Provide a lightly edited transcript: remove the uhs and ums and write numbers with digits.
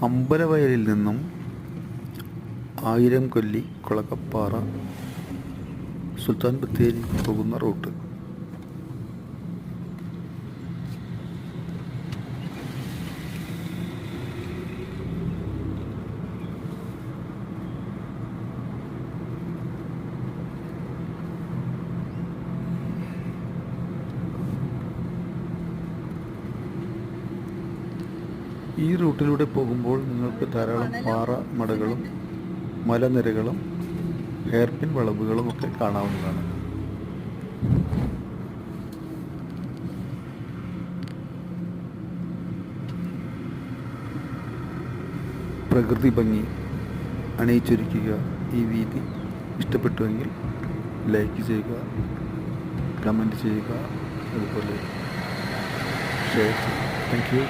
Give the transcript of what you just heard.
അമ്പലവയലിൽ നിന്നും 1000 കൊല്ലി കൊളക്കപ്പാറ സുൽത്താൻ ബത്തേരി പോകുന്ന റൂട്ട്. ഈ റൂട്ടിലൂടെ പോകുമ്പോൾ നിങ്ങൾക്ക് ധാരാളം പാറ മടകളും മലനിരകളും ഹെയർപിൻ വളവുകളും ഒക്കെ കാണാവുന്നതാണ്. പ്രകൃതി ഭംഗി അണിയിച്ചൊരുക്കുക. ഈ വീതി ഇഷ്ടപ്പെട്ടുവെങ്കിൽ ലൈക്ക് ചെയ്യുക, കമൻറ്റ് ചെയ്യുക, അതുപോലെ ഷെയർ ചെയ്യുക. Thank you.